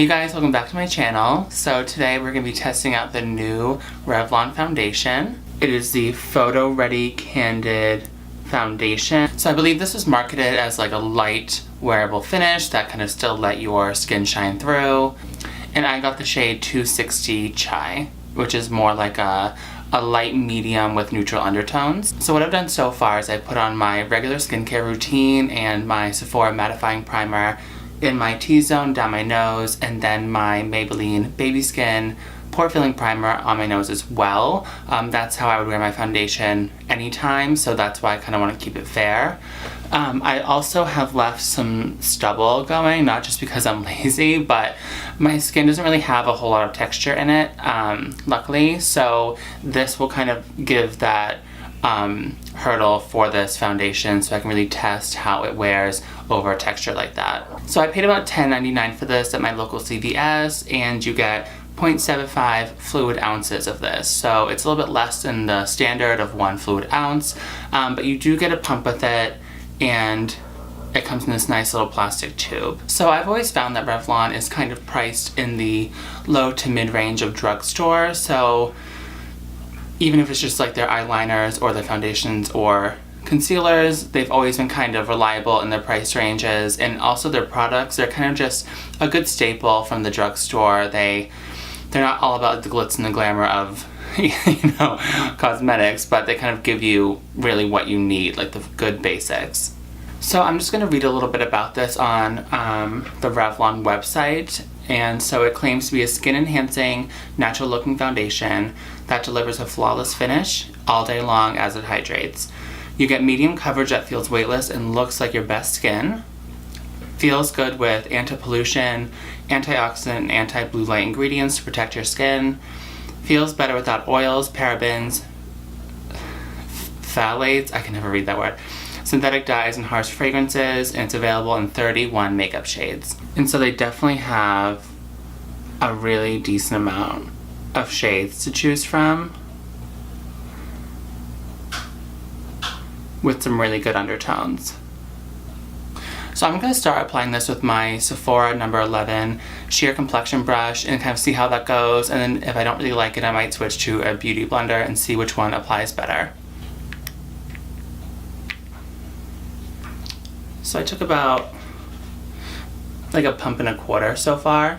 Hey guys, welcome back to my channel. So today we're going to be testing out the new Revlon foundation. It is the Photo Ready Candid foundation. So I believe this was marketed as like a light wearable finish that kind of still let your skin shine through. And I got the shade 260 Chai, which is more like a light medium with neutral undertones. So what I've done so far is I put on my regular skincare routine and my Sephora mattifying primer in my T-zone down my nose, and then my Maybelline Baby Skin pore filling primer on my nose as well. That's how I would wear my foundation anytime, so that's why I kind of want to keep it fair. I also have left some stubble going, not just because I'm lazy, but my skin doesn't really have a whole lot of texture in it, luckily, so this will kind of give that hurdle for this foundation so I can really test how it wears over a texture like that. So I paid about $10.99 for this at my local CVS, and you get 0.75 fluid ounces of this. So it's a little bit less than the standard of 1 fluid ounce, but you do get a pump with it, and it comes in this nice little plastic tube. So I've always found that Revlon is kind of priced in the low to mid range of drugstore, so even if it's just like their eyeliners or their foundations or concealers, they've always been kind of reliable in their price ranges, and also their products, they're kind of just a good staple from the drugstore. They're not all about the glitz and the glamour of cosmetics, but they kind of give you really what you need, like the good basics. So I'm just going to read a little bit about this on the Revlon website. And so it claims to be a skin-enhancing, natural-looking foundation that delivers a flawless finish all day long as it hydrates. You get medium coverage that feels weightless and looks like your best skin. Feels good with anti-pollution, antioxidant, and anti-blue light ingredients to protect your skin. Feels better without oils, parabens, phthalates, I can never read that word, synthetic dyes, and harsh fragrances, and it's available in 31 makeup shades. And so they definitely have a really decent amount of shades to choose from, with some really good undertones. So I'm going to start applying this with my Sephora number 11 sheer complexion brush and kind of see how that goes, and then if I don't really like it, I might switch to a beauty blender and see which one applies better. So I took about like a pump and a quarter so far.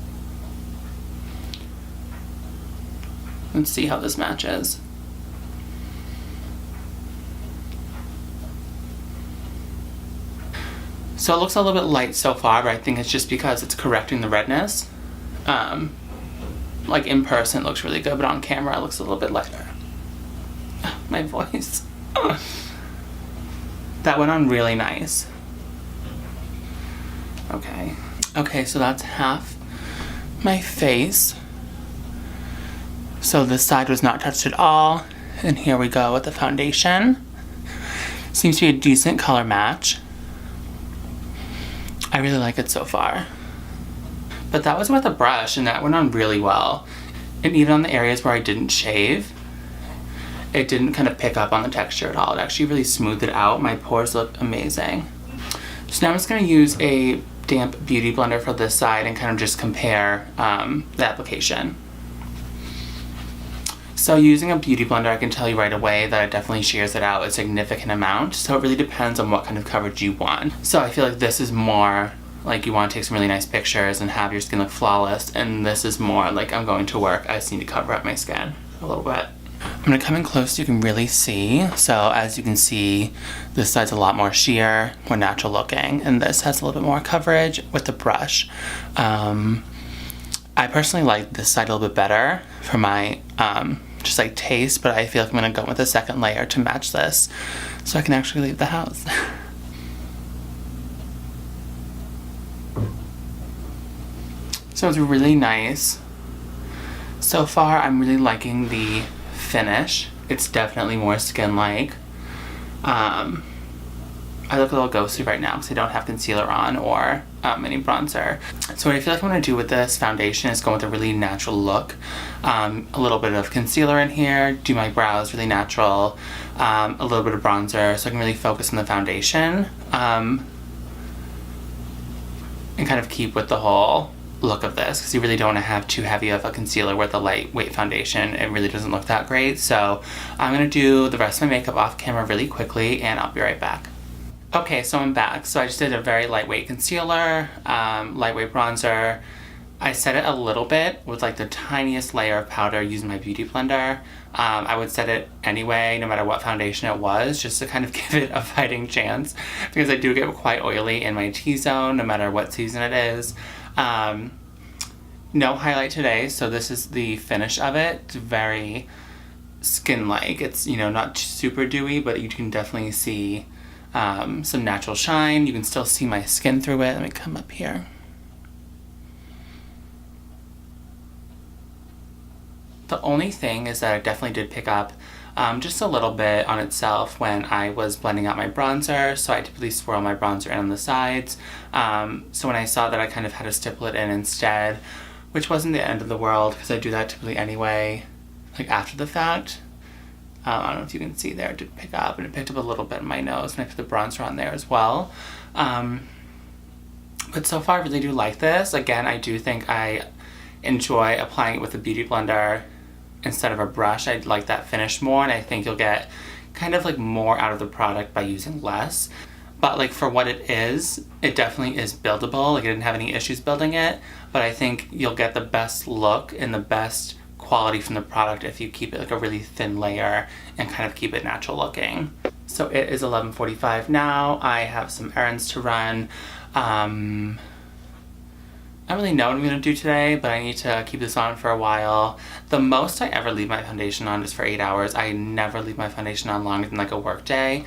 Let's see how this matches. So it looks a little bit light so far, but I think it's just because it's correcting the redness. Like in person it looks really good, but on camera it looks a little bit lighter. My voice. That went on really nice. Okay, so that's half my face. So this side was not touched at all. And here we go with the foundation. Seems to be a decent color match. I really like it so far. But that was with a brush, and that went on really well. And even on the areas where I didn't shave, it didn't kind of pick up on the texture at all. It actually really smoothed it out. My pores look amazing. So now I'm just going to use a damp beauty blender for this side and kind of just compare the application. So using a beauty blender, I can tell you right away that it definitely shears it out a significant amount. So it really depends on what kind of coverage you want. So I feel like this is more like you want to take some really nice pictures and have your skin look flawless, and this is more like I'm going to work, I just need to cover up my skin a little bit. I'm going to come in close so you can really see. So as you can see, this side's a lot more sheer, more natural looking, and this has a little bit more coverage with the brush. I personally like this side a little bit better for my just like taste, but I feel like I'm going to go with a second layer to match this so I can actually leave the house. So it's really nice. So far I'm really liking the finish. It's definitely more skin-like. I look a little ghostly right now because I don't have concealer on or any bronzer. So what I feel like I'm going to do with this foundation is go with a really natural look. A little bit of concealer in here, do my brows really natural, a little bit of bronzer so I can really focus on the foundation, and kind of keep with the whole look of this, because you really don't want to have too heavy of a concealer with a lightweight foundation. It really doesn't look that great. So I'm going to do the rest of my makeup off camera really quickly, and I'll be right back. Okay, so I'm back. So I just did a very lightweight concealer, lightweight bronzer. I set it a little bit with like the tiniest layer of powder using my beauty blender. I would set it anyway, no matter what foundation it was, just to kind of give it a fighting chance, because I do get quite oily in my T-zone, no matter what season it is. No highlight today, so this is the finish of it. It's very skin-like. It's, you know, not super dewy, but you can definitely see some natural shine. You can still see my skin through it. Let me come up here. The only thing is that I definitely did pick up just a little bit on itself when I was blending out my bronzer, so I typically swirl my bronzer in on the sides. So when I saw that, I kind of had to stipple it in instead, which wasn't the end of the world, because I do that typically anyway, like after the fact. I don't know if you can see there, it did pick up, and it picked up a little bit in my nose, and I put the bronzer on there as well. But so far I really do like this. Again, I do think I enjoy applying it with a beauty blender instead of a brush. I like that finish more, and I think you'll get kind of like more out of the product by using less. But like for what it is, it definitely is buildable. Like I didn't have any issues building it, but I think you'll get the best look and the best quality from the product if you keep it like a really thin layer and kind of keep it natural looking. So it is 11:45 now. I have some errands to run. I don't really know what I'm going to do today, but I need to keep this on for a while. The most I ever leave my foundation on is for 8 hours. I never leave my foundation on longer than like a work day.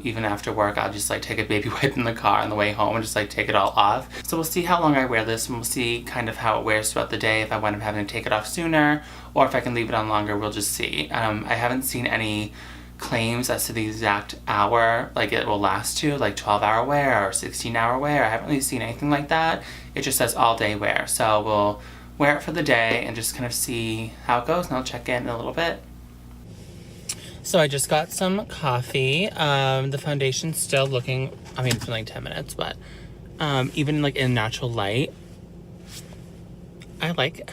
Even after work, I'll just like take a baby wipe in the car on the way home and just like take it all off. So we'll see how long I wear this, and we'll see kind of how it wears throughout the day. If I wind up having to take it off sooner, or if I can leave it on longer, we'll just see. I haven't seen any claims as to the exact hour like it will last to, like 12-hour wear or 16-hour wear. I haven't really seen anything like that. It just says all day wear. So we'll wear it for the day and just kind of see how it goes, and I'll check in a little bit. So I just got some coffee. The foundation's still looking, I mean, it's been like 10 minutes, but even like in natural light, I like it.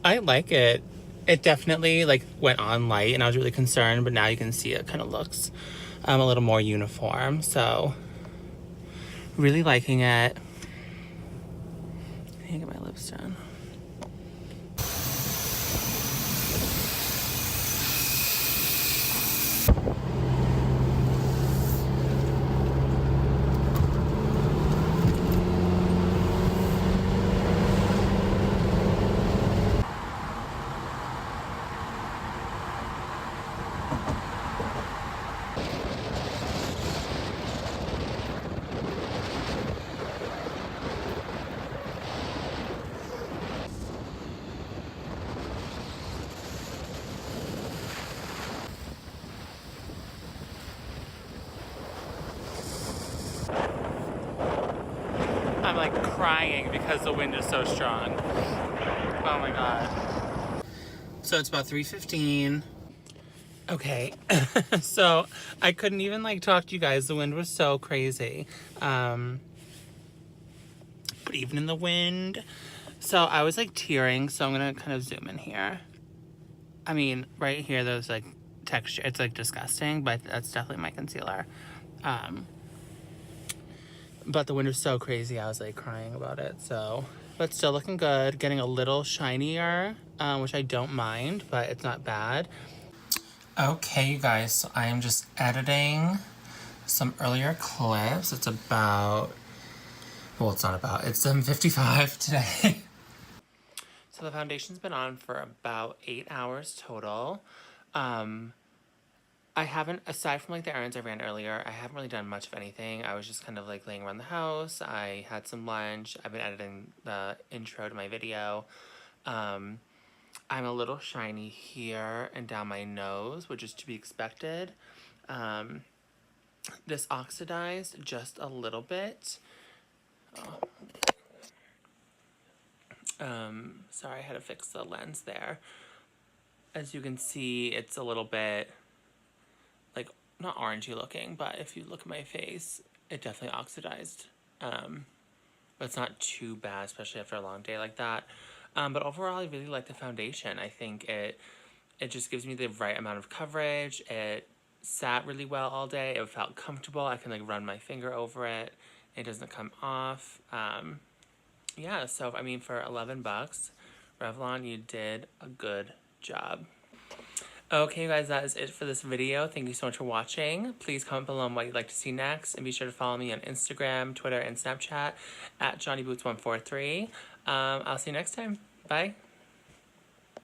I like it. It definitely like went on light, and I was really concerned, but now you can see it kind of looks a little more uniform. So really liking it. I need to get my lips done. I'm like crying because the wind is so strong. Oh my god. So it's about 3:15. Okay, so I couldn't even like talk to you guys. The wind was so crazy. But even in the wind, so I was like tearing, so I'm gonna kind of zoom in here. I mean, right here there's like texture. It's like disgusting, but that's definitely my concealer. But the wind was so crazy, I was like crying about it. So, but still looking good. Getting a little shinier, which I don't mind, but it's not bad. Okay, you guys, so I am just editing some earlier clips. It's about, well, it's not about, it's 7:55 today. So the foundation's been on for about 8 hours total. I haven't, aside from like the errands I ran earlier, I haven't really done much of anything. I was just kind of like laying around the house. I had some lunch. I've been editing the intro to my video. I'm a little shiny here and down my nose, which is to be expected. This oxidized just a little bit. Sorry, I had to fix the lens there. As you can see, it's a little bit like not orangey looking, but if you look at my face, it definitely oxidized, but it's not too bad, especially after a long day like that. But overall, I really like the foundation. I think it just gives me the right amount of coverage. It sat really well all day. It felt comfortable. I can like run my finger over it. It doesn't come off. Yeah, so I mean, for 11 bucks, Revlon, you did a good job. Okay, guys, that is it for this video. Thank you so much for watching. Please comment below on what you'd like to see next, and be sure to follow me on Instagram, Twitter, and Snapchat at JohnnyBoots143. I'll see you next time. Bye.